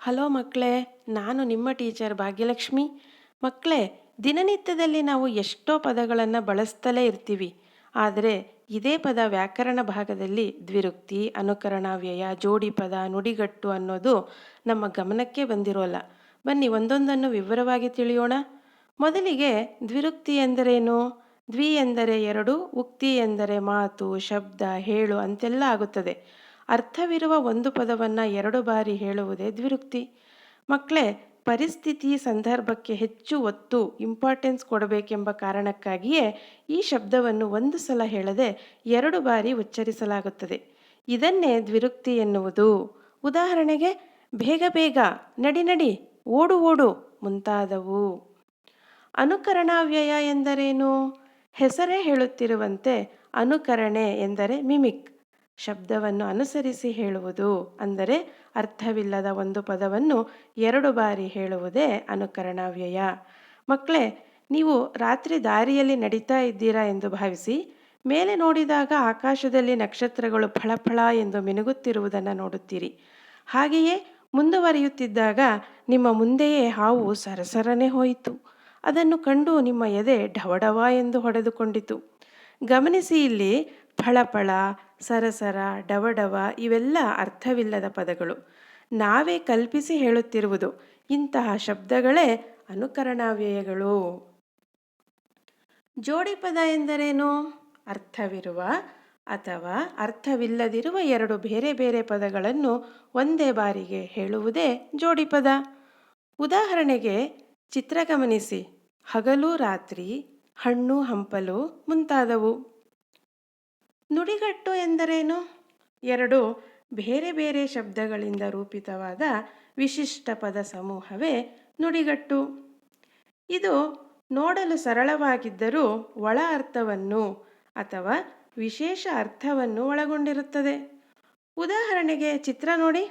Hello ಮಕ್ಕಳೇ, ನಾನು ನಿಮ್ಮ ಟೀಚರ್ ಭಾಗ್ಯಲಕ್ಷ್ಮಿ. ಮಕ್ಕಳೇ, ದಿನನಿತ್ಯದಲ್ಲಿ ನಾವು ಎಷ್ಟೋ ಪದಗಳನ್ನು ಬಳಸ್ತಲೇ ಇರ್ತೀವಿ. ಆದರೆ ಇದೇ ಪದ ವ್ಯಾಕರಣ ಭಾಗದಲ್ಲಿ ದ್ವಿರುಕ್ತಿ, ಅನುಕರಣಾವ್ಯಯ, ಜೋಡಿ ಪದ, ನುಡಿಗಟ್ಟು ಅನ್ನೋದು ನಮ್ಮ ಗಮನಕ್ಕೆ ಬಂದಿರೋಲ್ಲ. ಬನ್ನಿ ಒಂದೊಂದನ್ನು ವಿವರವಾಗಿ ತಿಳಿಯೋಣ. ಮೊದಲಿಗೆ ದ್ವಿರುಕ್ತಿ ಎಂದರೇನು? ದ್ವಿ ಎಂದರೆ ಎರಡು, ಉಕ್ತಿ ಎಂದರೆ ಮಾತು, ಶಬ್ದ, ಹೇಳು ಅಂತೆಲ್ಲ ಆಗುತ್ತದೆ. ಅರ್ಥವಿರುವ ಒಂದು ಪದವನ್ನು ಎರಡು ಬಾರಿ ಹೇಳುವುದೇ ದ್ವಿರುಕ್ತಿ. ಮಕ್ಕಳೇ, ಪರಿಸ್ಥಿತಿ ಸಂದರ್ಭಕ್ಕೆ ಹೆಚ್ಚು ಒತ್ತು ಇಂಪಾರ್ಟೆನ್ಸ್ ಕೊಡಬೇಕೆಂಬ ಕಾರಣಕ್ಕಾಗಿಯೇ ಈ ಶಬ್ದವನ್ನು ಒಂದು ಸಲ ಹೇಳದೆ ಎರಡು ಬಾರಿ ಉಚ್ಚರಿಸಲಾಗುತ್ತದೆ. ಇದನ್ನೇ ದ್ವಿರುಕ್ತಿ ಎನ್ನುವುದು. ಉದಾಹರಣೆಗೆ, ಬೇಗ ಬೇಗ, ನಡಿ ನಡಿ, ಓಡು ಓಡು ಮುಂತಾದವು. ಅನುಕರಣಾವ್ಯಯ ಎಂದರೇನು? ಹೆಸರೇ ಹೇಳುತ್ತಿರುವಂತೆ ಅನುಕರಣೆ ಎಂದರೆ ಮಿಮಿಕ್, ಶಬ್ದವನ್ನು ಅನುಸರಿಸಿ ಹೇಳುವುದು. ಅಂದರೆ ಅರ್ಥವಿಲ್ಲದ ಒಂದು ಪದವನ್ನು ಎರಡು ಬಾರಿ ಹೇಳುವುದೇ ಅನುಕರಣಾವ್ಯಯ. ಮಕ್ಕಳೇ, ನೀವು ರಾತ್ರಿ ದಾರಿಯಲ್ಲಿ ನಡೀತಾ ಇದ್ದೀರಾ ಎಂದು ಭಾವಿಸಿ, ಮೇಲೆ ನೋಡಿದಾಗ ಆಕಾಶದಲ್ಲಿ ನಕ್ಷತ್ರಗಳು ಫಳಫಳ ಎಂದು ಮಿನುಗುತ್ತಿರುವುದನ್ನು ನೋಡುತ್ತೀರಿ. ಹಾಗೆಯೇ ಮುಂದುವರಿಯುತ್ತಿದ್ದಾಗ ನಿಮ್ಮ ಮುಂದೆಯೇ ಹಾವು ಸರಸರನೆ ಹೋಯಿತು. ಅದನ್ನು ಕಂಡು ನಿಮ್ಮ ಎದೆ ಢವಢವ ಎಂದು ಹೊಡೆದುಕೊಂಡಿತು. ಗಮನಿಸಿ, ಇಲ್ಲಿ ಫಳಫಳ, ಸರಸರ, ಡವಡವ ಇವೆಲ್ಲ ಅರ್ಥವಿಲ್ಲದ ಪದಗಳು. ನಾವೇ ಕಲ್ಪಿಸಿ ಹೇಳುತ್ತಿರುವುದು. ಇಂತಹ ಶಬ್ದಗಳೇ ಅನುಕರಣಾವ್ಯಯಗಳು. ಜೋಡಿ ಪದ ಎಂದರೇನು? ಅರ್ಥವಿರುವ ಅಥವಾ ಅರ್ಥವಿಲ್ಲದಿರುವ ಎರಡು ಬೇರೆ ಬೇರೆ ಪದಗಳನ್ನು ಒಂದೇ ಬಾರಿಗೆ ಹೇಳುವುದೇ ಜೋಡಿ ಪದ. ಉದಾಹರಣೆಗೆ ಚಿತ್ರ ಗಮನಿಸಿ: ಹಗಲು ರಾತ್ರಿ, ಹಣ್ಣು ಹಂಪಲು ಮುಂತಾದವು. ನುಡಿಗಟ್ಟು ಎಂದರೇನು? ಎರಡು ಬೇರೆ ಬೇರೆ ಶಬ್ದಗಳಿಂದ ರೂಪಿತವಾದ ವಿಶಿಷ್ಟ ಪದ ಸಮೂಹವೇ ನುಡಿಗಟ್ಟು. ಇದು ನೋಡಲು ಸರಳವಾಗಿದ್ದರೂ ಒಳ ಅರ್ಥವನ್ನು ಅಥವಾ ವಿಶೇಷ ಅರ್ಥವನ್ನು ಒಳಗೊಂಡಿರುತ್ತದೆ. ಉದಾಹರಣೆಗೆ ಚಿತ್ರ ನೋಡಿ: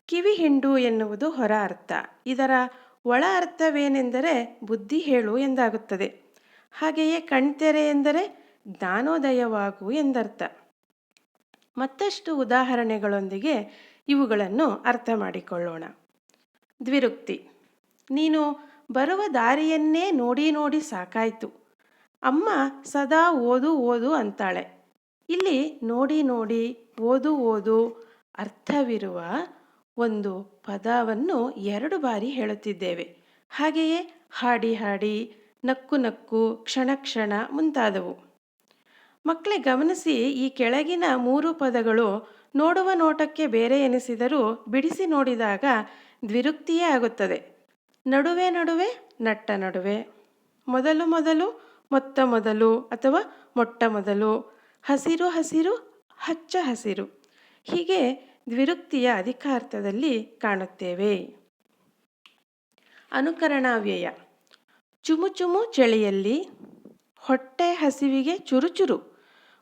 ಕಿವಿ ಹಿಂಡು ಎನ್ನುವುದು ಹೊರ ಅರ್ಥ. ಇದರ ಒಳ ಅರ್ಥವೇನೆಂದರೆ ಬುದ್ಧಿ ಹೇಳು ಎಂದಾಗುತ್ತದೆ. ಹಾಗೆಯೇ ಕಣ್ತೆರೆ ಎಂದರೆ ಜ್ಞಾನೋದಯವಾಗು ಎಂದರ್ಥ. ಮತ್ತಷ್ಟು ಉದಾಹರಣೆಗಳೊಂದಿಗೆ ಇವುಗಳನ್ನು ಅರ್ಥ ಮಾಡಿಕೊಳ್ಳೋಣ. ದ್ವಿರುಕ್ತಿ: ನೀನು ಬರುವ ದಾರಿಯನ್ನೇ ನೋಡಿ ನೋಡಿ ಸಾಕಾಯಿತು. ಅಮ್ಮ ಸದಾ ಓದು ಓದು ಅಂತಾಳೆ. ಇಲ್ಲಿ ನೋಡಿ ನೋಡಿ, ಓದು ಓದು ಅರ್ಥವಿರುವ ಒಂದು ಪದವನ್ನು ಎರಡು ಬಾರಿ ಹೇಳುತ್ತಿದ್ದೇವೆ. ಹಾಗೆಯೇ ಹಾಡಿ ಹಾಡಿ, ನಕ್ಕು ನಕ್ಕು, ಕ್ಷಣ ಕ್ಷಣ ಮುಂತಾದವು. ಮಕ್ಕಳೇ, ಗಮನಿಸಿ, ಈ ಕೆಳಗಿನ ಮೂರು ಪದಗಳು ನೋಡುವ ನೋಟಕ್ಕೆ ಬೇರೆ ಎನಿಸಿದರೂ ಬಿಡಿಸಿ ನೋಡಿದಾಗ ದ್ವಿರುಕ್ತಿಯೇ ಆಗುತ್ತದೆ. ನಡುವೆ ನಡುವೆ, ನಟ್ಟ ನಡುವೆ, ಮೊದಲು ಮೊದಲು, ಮೊತ್ತ ಮೊದಲು ಅಥವಾ ಮೊಟ್ಟ ಮೊದಲು, ಹಸಿರು ಹಸಿರು, ಹಚ್ಚ ಹಸಿರು, ಹೀಗೆ ದ್ವಿರುಕ್ತಿಯ ಅಧಿಕಾರ್ಥದಲ್ಲಿ ಕಾಣುತ್ತೇವೆ. ಅನುಕರಣಾವ್ಯಯ: ಚುಮು ಚುಮು ಚಳಿಯಲ್ಲಿ, ಹೊಟ್ಟೆ ಹಸಿವಿಗೆ ಚುರುಚುರು,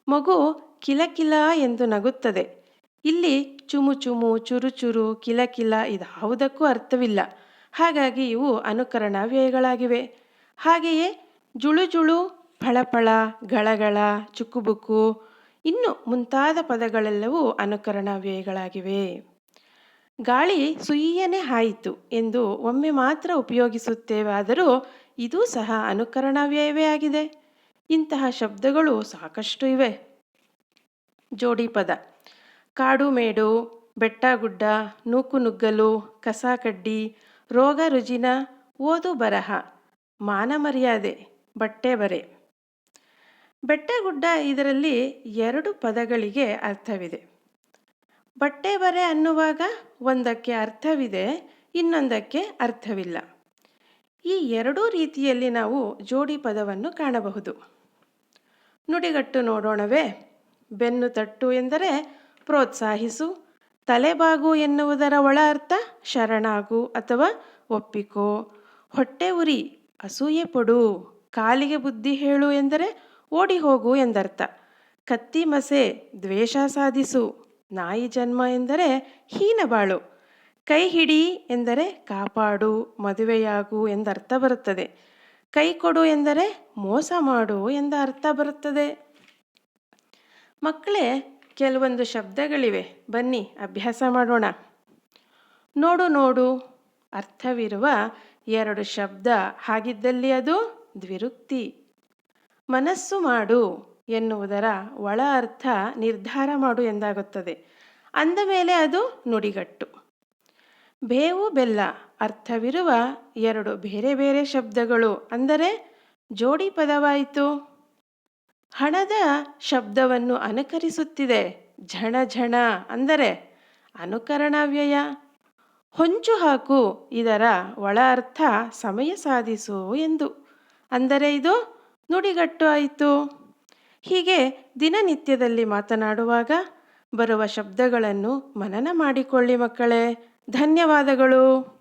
ಮಗು ಕಿಲಕಿಲ ಎಂದು ನಗುತ್ತದೆ. ಇಲ್ಲಿ ಚುಮು ಚುಮು, ಚುರುಚುರು, ಕಿಲಕಿಲ ಇದಾವುದಕ್ಕೂ ಅರ್ಥವಿಲ್ಲ. ಹಾಗಾಗಿ ಇವು ಅನುಕರಣಾವ್ಯಯಗಳಾಗಿವೆ. ಹಾಗೆಯೇ ಜುಳು ಜುಳು, ಫಳಫಳ, ಗಳಗಳ, ಚುಕ್ಕುಬುಕ್ಕು ಇನ್ನು ಮುಂತಾದ ಪದಗಳೆಲ್ಲವೂ ಅನುಕರಣಾವ್ಯಯಗಳಾಗಿವೆ. ಗಾಳಿ ಸುಯ್ಯನೆ ಹಾಯಿತು ಎಂದು ಒಮ್ಮೆ ಮಾತ್ರ ಉಪಯೋಗಿಸುತ್ತೇವಾದರೂ ಇದೂ ಸಹ ಅನುಕರಣಾವ್ಯಯವೇ ಆಗಿದೆ. ಇಂತಹ ಶಬ್ದಗಳು ಸಾಕಷ್ಟು ಇವೆ. ಜೋಡಿ ಪದ: ಕಾಡು ಮೇಡು, ಬೆಟ್ಟ ಗುಡ್ಡ, ನೂಕು ನುಗ್ಗಲು, ಕಸ ಕಡ್ಡಿ, ರೋಗ ರುಜಿನ, ಓದು ಬರಹ, ಮಾನ ಮರ್ಯಾದೆ, ಬಟ್ಟೆ ಬರೆ. ಬೆಟ್ಟ ಗುಡ್ಡ ಇದರಲ್ಲಿ ಎರಡು ಪದಗಳಿಗೆ ಅರ್ಥವಿದೆ. ಬಟ್ಟೆ ಬರೆ ಅನ್ನುವಾಗ ಒಂದಕ್ಕೆ ಅರ್ಥವಿದೆ, ಇನ್ನೊಂದಕ್ಕೆ ಅರ್ಥವಿಲ್ಲ. ಈ ಎರಡೂ ರೀತಿಯಲ್ಲಿ ನಾವು ಜೋಡಿ ಪದವನ್ನು ಕಾಣಬಹುದು. ನುಡಿಗಟ್ಟು ನೋಡೋಣವೇ? ಬೆನ್ನು ತಟ್ಟು ಎಂದರೆ ಪ್ರೋತ್ಸಾಹಿಸು. ತಲೆಬಾಗು ಎನ್ನುವುದರ ಒಳ ಅರ್ಥ ಶರಣಾಗು ಅಥವಾ ಒಪ್ಪಿಕೋ. ಹೊಟ್ಟೆ ಉರಿ, ಅಸೂಯೆ ಪಡು. ಕಾಲಿಗೆ ಬುದ್ಧಿ ಹೇಳು ಎಂದರೆ ಓಡಿ ಹೋಗು ಎಂದರ್ಥ. ಕತ್ತಿ ಮಸೆ, ದ್ವೇಷ ಸಾಧಿಸು. ನಾಯಿ ಜನ್ಮ ಎಂದರೆ ಹೀನ ಬಾಳು. ಕೈ ಹಿಡಿ ಎಂದರೆ ಕಾಪಾಡು, ಮದುವೆಯಾಗು ಎಂದರ್ಥ ಬರುತ್ತದೆ. ಕೈ ಕೊಡು ಎಂದರೆ ಮೋಸ ಮಾಡು ಎಂದ ಅರ್ಥ ಬರುತ್ತದೆ. ಮಕ್ಕಳೇ, ಕೆಲವೊಂದು ಶಬ್ದಗಳಿವೆ, ಬನ್ನಿ ಅಭ್ಯಾಸ ಮಾಡೋಣ. ನೋಡು ನೋಡು ಅರ್ಥವಿರುವ ಎರಡು ಶಬ್ದ ಹಾಗಿದ್ದಲ್ಲಿ ಅದು ದ್ವಿರುಕ್ತಿ. ಮನಸ್ಸು ಮಾಡು ಎನ್ನುವುದರ ಒಳ ಅರ್ಥ ನಿರ್ಧಾರ ಮಾಡು ಎಂದಾಗುತ್ತದೆ. ಅಂದ ಮೇಲೆ ಅದು ನುಡಿಗಟ್ಟು. ಬೇವು ಬೆಲ್ಲ ಅರ್ಥವಿರುವ ಎರಡು ಬೇರೆ ಬೇರೆ ಶಬ್ದಗಳು ಅಂದರೆ ಜೋಡಿ ಪದವಾಯಿತು. ಹಣದ ಶಬ್ದವನ್ನು ಅನುಕರಿಸುತ್ತಿದೆ ಝಣ ಝಣ ಅಂದರೆ ಅನುಕರಣವ್ಯಯ. ಹೊಂಚು ಹಾಕು ಇದರ ಒಳ ಅರ್ಥ ಸಮಯ ಸಾಧಿಸು ಎಂದು, ಅಂದರೆ ಇದು ನುಡಿಗಟ್ಟು ಆಯಿತು. ಹೀಗೆ ದಿನನಿತ್ಯದಲ್ಲಿ ಮಾತನಾಡುವಾಗ ಬರುವ ಶಬ್ದಗಳನ್ನು ಮನನ ಮಾಡಿಕೊಳ್ಳಿ ಮಕ್ಕಳೇ. ಧನ್ಯವಾದಗಳು.